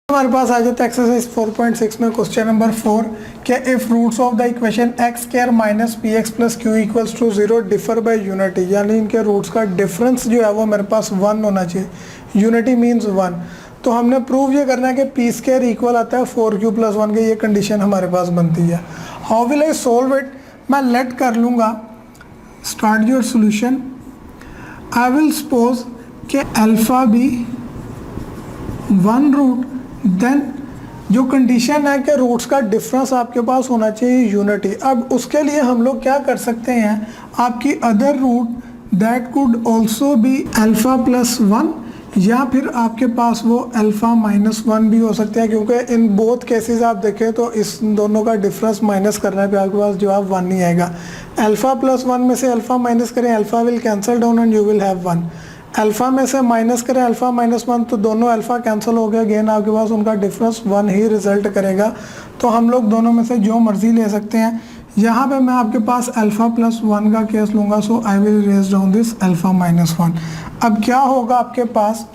हमारे पास आ जाता है एक्सरसाइज 4.6 में क्वेश्चन नंबर 4 कि if roots of the equation x square minus p x plus q equals to 0 differ by unity, यानी इनके रूट्स का डिफरेंस जो है वो मेरे पास 1 होना चाहिए। Unity means 1। तो हमने प्रूव ये करना है कि पी स्क्वायर इक्वल आता है 4q प्लस 1 के, ये कंडीशन हमारे पास बनती है। How will I solve it? मैं लेट कर लूँगा start your solution. I will suppose कि अल्फ़ा बी 1 रूट, देन जो कंडीशन है कि रूट्स का डिफरेंस आपके पास होना चाहिए यूनिटी। अब उसके लिए हम लोग क्या कर सकते हैं, आपकी other root that could also be alpha plus 1 या फिर आपके पास वो अल्फ़ा माइनस 1 भी हो सकते हैं, क्योंकि इन बोथ केसेस आप देखें तो इस दोनों का डिफरेंस माइनस करने पे आपके पास जवाब 1 नहीं आएगा। अल्फ़ा प्लस 1 में से अल्फ़ा माइनस करें, alpha will cancel down and you will have 1। Alpha में से माइनस करें अल्फ़ा माइनस 1 तो दोनों अल्फ़ा कैंसिल हो गया, अगेन आपके पास उनका डिफरेंस 1 ही रिजल्ट करेगा। तो हम लोग दोनों में से जो मर्ज़ी ले सकते हैं। यहाँ पे मैं आपके पास अल्फ़ा प्लस 1 का केस लूँगा, so I will raise down this alpha minus 1। अब क्या होगा आपके पास,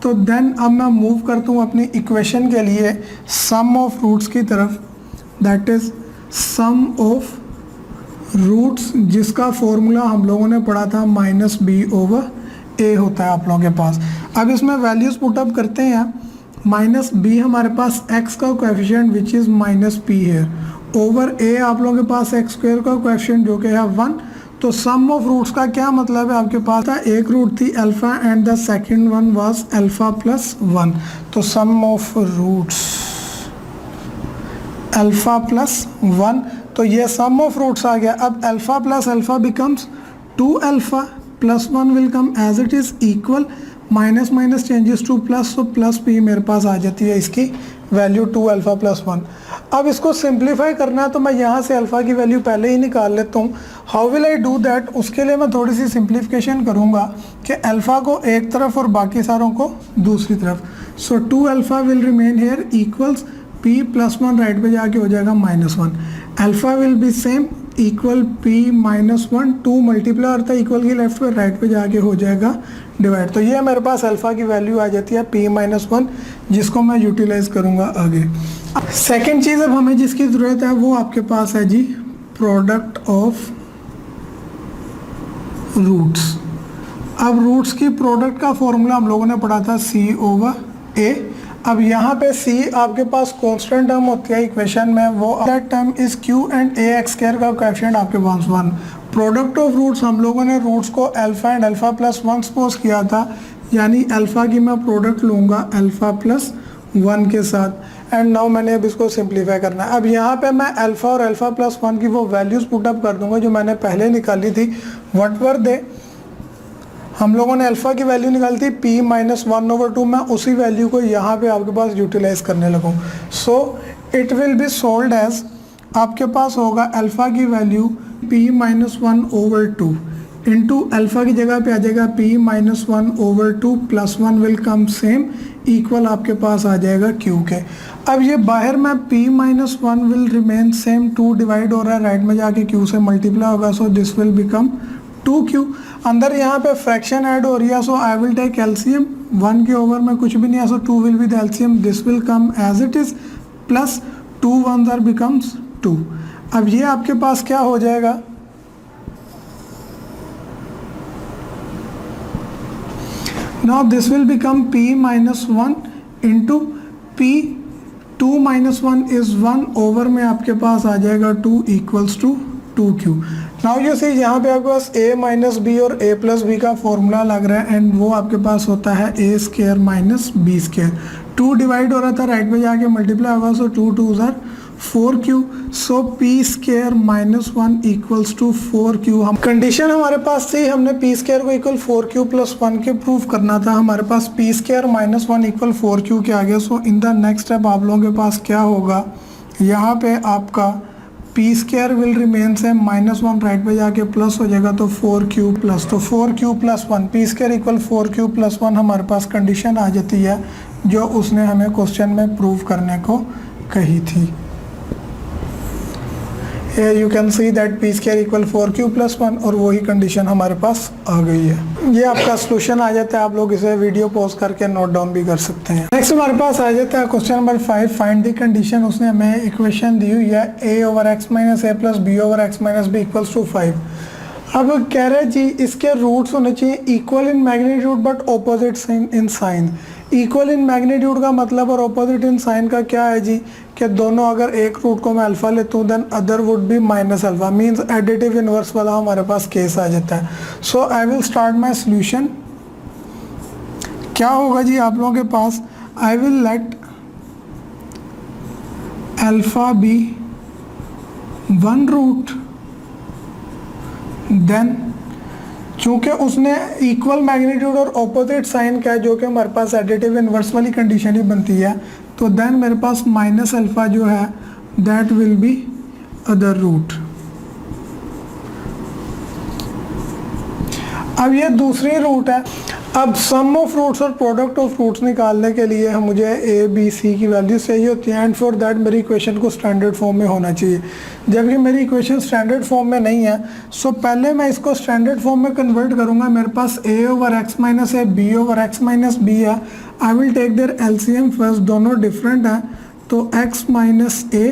तो देन अब मैं मूव करता हूँ अपनी इक्वेशन के लिए सम ऑफ रूट्स की तरफ, that is sum of roots, जिसका फॉर्मूला हम लोगों ने पढ़ा था माइनस बी ओवर ए होता है आप लोगों के पास। अब इसमें वैल्यूज पुटअप करते हैं। माइनस बी हमारे पास एक्स का coefficient which is minus P है, ओवर ए आप लोगों के पास एक्स स्क्वायर का कोएफिशिएंट जो कि है 1। तो सम ऑफ रूट्स का क्या मतलब है, आपके पास था एक रूट थी alpha and the second one was alpha plus 1। तो sum of roots alpha plus 1, तो ये सम ऑफ रूट्स आ गया। अब alpha plus alpha becomes 2 alpha plus 1 will come as it is equal, minus minus changes to plus, तो plus p मेरे पास आ जाती है इसकी वैल्यू 2 अल्फ़ा प्लस 1। अब इसको सिंप्लीफाई करना है तो मैं यहाँ से अल्फ़ा की वैल्यू पहले ही निकाल लेता हूँ। How will I do that? उसके लिए मैं थोड़ी सी सिंप्लीफिकेशन करूँगा कि अल्फ़ा को एक तरफ और बाकी सारों को दूसरी तरफ। So 2 alpha will remain here equals p plus 1, right पे जाके हो जाएगा minus 1। Alpha will be same equal p minus 1, 2 multiply होता है इक्वल की लेफ्ट पे, राइट पे जाके हो जाएगा डिवाइड। तो ये मेरे पास अल्फ़ा की वैल्यू आ जाती है पी माइनस 1, जिसको मैं यूटिलाइज करूँगा आगे। सेकेंड चीज़ अब हमें जिसकी ज़रूरत है वो आपके पास है जी प्रोडक्ट ऑफ रूट्स। अब रूट्स की प्रोडक्ट का फॉर्मूला हम लोगों ने पढ़ा था सी ओवर ए। अब यहाँ पे c आपके पास कांस्टेंट टर्म होती है इक्वेशन में, वो that term is q and a x square का कोएफिशिएंट आपके पास 1। प्रोडक्ट ऑफ रूट्स हम लोगों ने रूट्स को alpha and alpha plus 1 suppose किया था, यानी अल्फ़ा की मैं प्रोडक्ट लूँगा अल्फ़ा प्लस 1 के साथ। एंड नाउ मैंने अब इसको सिंप्लीफाई करना है। अब यहाँ पे मैं अल्फ़ा और अल्फ़ा प्लस 1 की वो वैल्यूज़ पुटअप कर दूँगा जो मैंने पहले निकाली थी। व्हाट वर दे? हम लोगों ने अल्फ़ा की वैल्यू निकाली थी p माइनस 1 ओवर 2, मैं उसी वैल्यू को यहाँ पे आपके पास यूटिलाइज करने लगूँ। So it will be solved as, आपके पास होगा अल्फ़ा की value p minus 1 over 2 into alpha की जगह पे आ जाएगा p minus 1 over 2 plus 1 will come same equal आपके पास आ जाएगा q के। अब ये बाहर में p minus 1 will remain same, 2 divide हो रहा है, राइट में जाके q से मल्टीप्लाई होगा, so this will become 2q। अंदर यहाँ पे फ्रैक्शन ऐड हो रही है, so I will take LCM, 1 के ओवर में कुछ भी नहीं है, so 2 will be the LCM, this will come as it is plus 2 1s are becomes 2। अब ये आपके पास क्या हो जाएगा, now this will become p minus 1 into p, 2 minus 1 is 1 over में आपके पास आ जाएगा 2 equals to 2q। Now you see यहाँ पे आपके पास a माइनस बी और a प्लस बी का फॉर्मूला लग रहा है, एंड वो आपके पास होता है a square minus b square. 2 divide हो रहा था, राइट में जाके मल्टीप्लाई होगा, so 2 2s are 4q। So p square minus 1 equals to 4q। हम कंडीशन हमारे पास थी, हमने p स्क्वायर को इक्वल 4q प्लस 1 के प्रूव करना था। हमारे पास p square minus 1 equal 4q के आ गया। So in the next step आप लोगों के पास क्या होगा, यहाँ पे आपका p स्क्वायर विल रिमेन से माइनस 1, राइट पे जाके प्लस हो जाएगा, तो 4q प्लस, तो 4q plus 1, p square equal 4q plus 1 हमारे पास कंडीशन आ जाती है जो उसने हमें क्वेश्चन में प्रूव करने को कही थी। You can see that P square equal 4q plus 1 और वही कंडीशन हमारे पास आ गई है। ये आपका सोल्यूशन आ जाता है, आप लोग इसे वीडियो पॉज करके नोट डाउन भी कर सकते हैं। नेक्स्ट हमारे पास आ जाता है question number 5, find the condition. उसने हमें इक्वेशन दी हुई है a over x minus a plus b over x minus b equals to 5। अब कह रहे हैं जी इसके रूट्स होने चाहिए equal in magnitude but opposite in sign. Equal in magnitude का मतलब और ऑपोजिट इन साइन का क्या है जी, कि दोनों अगर एक रूट को मैं अल्फा लेता हूँ then other would be minus alpha, means additive inverse वाला हमारे पास केस आ जाता है। So I will start my solution. क्या होगा जी आप लोगों के पास, I will let alpha be one root, then चूंकि उसने इक्वल मैग्नीट्यूड और ऑपोजिट साइन का है जो कि हमारे पास एडिटिव इनवर्स वाली कंडीशन ही बनती है, तो देन मेरे पास माइनस अल्फा जो है that will be other root. अब ये दूसरी रूट है। अब सम ऑफ रूट्स और प्रोडक्ट ऑफ रूट्स निकालने के लिए मुझे ए बी सी की वैल्यू चाहिए होती है एंड फॉर दैट मेरी इक्वेशन को स्टैंडर्ड फॉर्म में होना चाहिए। जबकि मेरी इक्वेशन स्टैंडर्ड फॉर्म में नहीं है, सो पहले मैं इसको स्टैंडर्ड फॉर्म में कन्वर्ट करूंगा। मेरे पास a over x minus a, b over x minus b है। I will take their LCM first, दोनों डिफरेंट हैं तो x minus a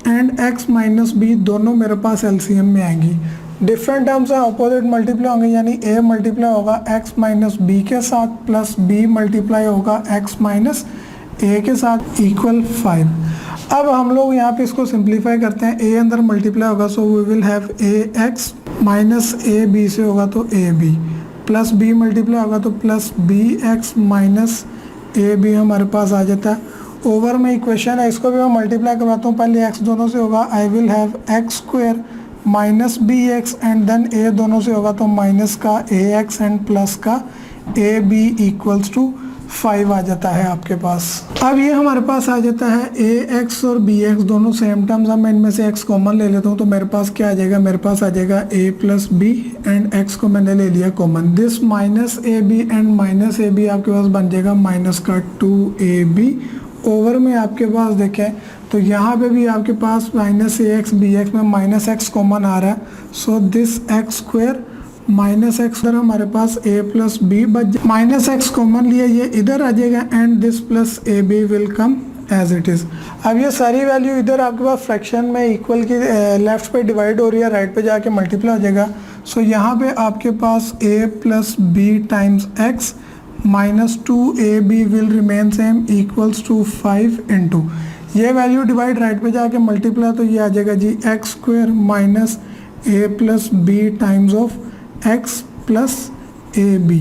and x minus b दोनों मेरे पास एलसीएम में आएंगी। डिफरेंट टर्म्स हैं, अपोजिट मल्टीप्लाई होंगे, यानी a मल्टीप्लाई होगा x माइनस बी के साथ प्लस b मल्टीप्लाई होगा x माइनस ए के साथ इक्वल 5। अब हम लोग यहाँ पे इसको सिंप्लीफाई करते हैं, a अंदर मल्टीप्लाई होगा so we will have ax minus a b से होगा तो ab प्लस b मल्टीप्लाई होगा तो plus bx minus a b हमारे पास आ जाता है। ओवर में इक्वेशन है, इसको भी मैं मल्टीप्लाई करवाता हूँ, पहले x दोनों से होगा, I will have x square minus b x and then a दोनों से होगा तो माइनस का ax एंड प्लस का ab इक्वल्स टू 5 आ जाता है आपके पास। अब ये हमारे पास आ जाता है ax और bx दोनों सेम टर्म्स, अब मैं इनमें से x कॉमन ले लेता हूँ तो मेरे पास क्या आ जाएगा, मेरे पास आ जाएगा a plus b and x को मैंने ले लिया common. This minus a b and minus a b आपके पास बन जाएगा माइनस का 2ab। ओवर में आपके पास देखें तो यहाँ पे भी आपके पास minus a x b x में माइनस एक्स कॉमन आ रहा है, so this x square minus x हमारे पास a प्लस बी बच, माइनस एक्स कॉमन लिया ये इधर आ जाएगा and this plus a b will come as it is. अब ये सारी वैल्यू इधर आपके पास फ्रैक्शन में इक्वल की लेफ्ट पे डिवाइड हो रही है, राइट पे जाके मल्टीप्लाई हो जाएगा। सो यहाँ पे आपके पास a plus b times x minus 2ab will remain same equals to 5 into ये वैल्यू डिवाइड राइट पे जाके मल्टीप्लाई तो ये आ जाएगा जी x square minus a plus b times of x plus a b.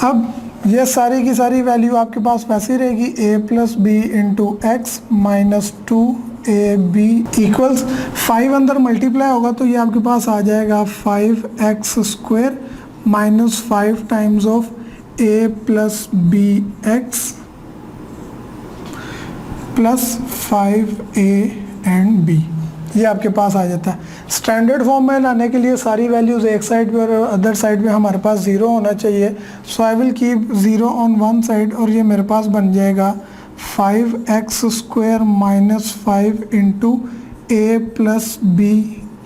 अब ये सारी की सारी वैल्यू आपके पास वैसी रहेगी, a plus b into x minus 2ab equals 5 अंदर मल्टीप्लाई होगा तो ये आपके पास आ जाएगा 5x square minus 5 times of a plus b x plus 5a and b, ये आपके पास आ जाता है। स्टैंडर्ड फॉर्म में लाने के लिए सारी वैल्यूज़ एक साइड पे और अदर साइड पे हमारे पास 0 होना चाहिए। So I will keep 0 on one side और ये मेरे पास बन जाएगा 5x square minus 5 into a plus b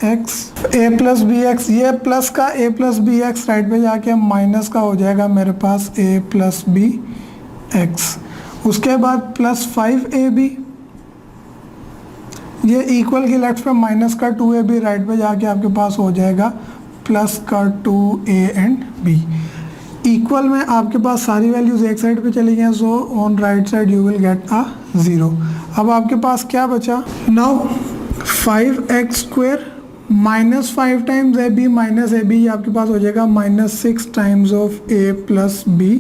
x, a plus b x, ये प्लस का a plus b x right पे जाके माइनस का हो जाएगा मेरे पास ए प्लस बी एक्स। उसके बाद प्लस 5ab, ये इक्वल की लेफ्ट पे माइनस का 2ab राइट पे जाके आपके पास हो जाएगा प्लस का 2a एंड b। इक्वल में आपके पास सारी वैल्यूज एक साइड पे चली गई, so on right side you will get a 0। अब आपके पास क्या बचा, now 5x square minus 5 times a b minus a b आपके पास हो जाएगा minus 6 times of a plus b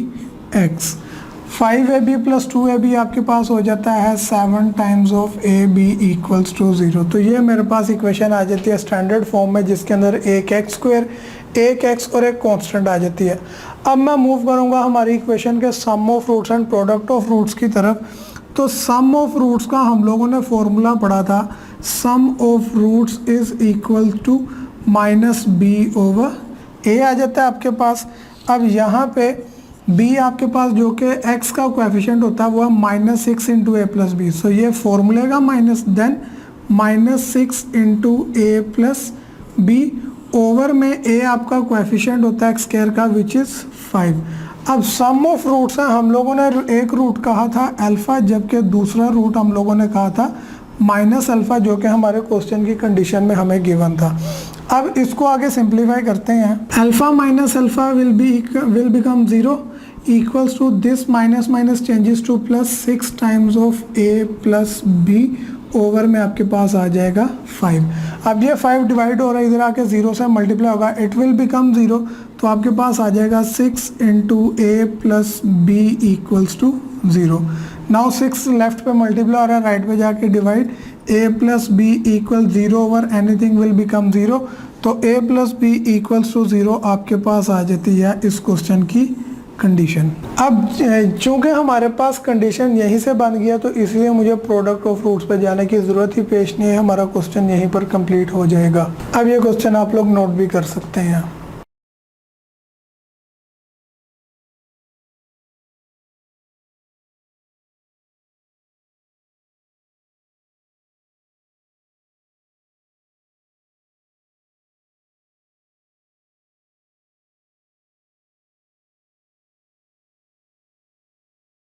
x. 5ab plus 2ab आपके पास हो जाता है 7 times of a b equals to 0। तो ये मेरे पास इक्वेशन आ जाती है स्टैंडर्ड फॉर्म में जिसके अंदर एक एक्स स्क्वायर, एक एक्स और एक कांस्टेंट आ जाती है। अब मैं मूव करूँगा हमारी इक्वेशन के sum of roots and product of roots की तरफ। तो सम ऑफ रूट्स का हम लोगों ने फॉर्मूला पढ़ा था, sum of roots is equal to minus b over a आ जाता है आपके पास। अब यहाँ पे b आपके पास जो कि x का कोएफिशिएंट होता है वो है -6 इंटू ए प्लस बी, सो ये फॉर्मूले का minus, then -6 into a plus b, over में ए आपका कोएफिशिएंट होता है एक्स स्क्वायर का विच इज़ 5। अब सम ऑफ रूट्स है, हम लोगों ने एक रूट कहा था अल्फ़ा, जबकि दूसरा रूट हम लोगों ने कहा था माइनस अल्फ़ा, जो कि हमारे क्वेश्चन की कंडीशन में हमें गिवन था। अब इसको आगे सिंप्लीफाई करते हैं। Alpha minus alpha will become 0 equals to this minus minus changes to plus 6 times of a plus b, over में आपके पास आ जाएगा 5। अब ये 5 डिवाइड हो रहा है, इधर आके 0 से मल्टीप्लाई होगा, इट विल बिकम 0, तो आपके पास आ जाएगा 6 into a plus b equals to 0। Now 6 left पे मल्टीप्लाई हो रहा है, राइट पे जाके divide, a plus b equal 0 over anything will become 0, तो a plus b equals to 0 आपके पास आ जाती है इस क्वेश्चन की कंडीशन। अब चूंकि हमारे पास कंडीशन यहीं से बन गया, तो इसलिए मुझे प्रोडक्ट ऑफ रूट्स पे जाने की ज़रूरत ही पेश नहीं है, हमारा क्वेश्चन यहीं पर कंप्लीट हो जाएगा। अब ये क्वेश्चन आप लोग नोट भी कर सकते हैं।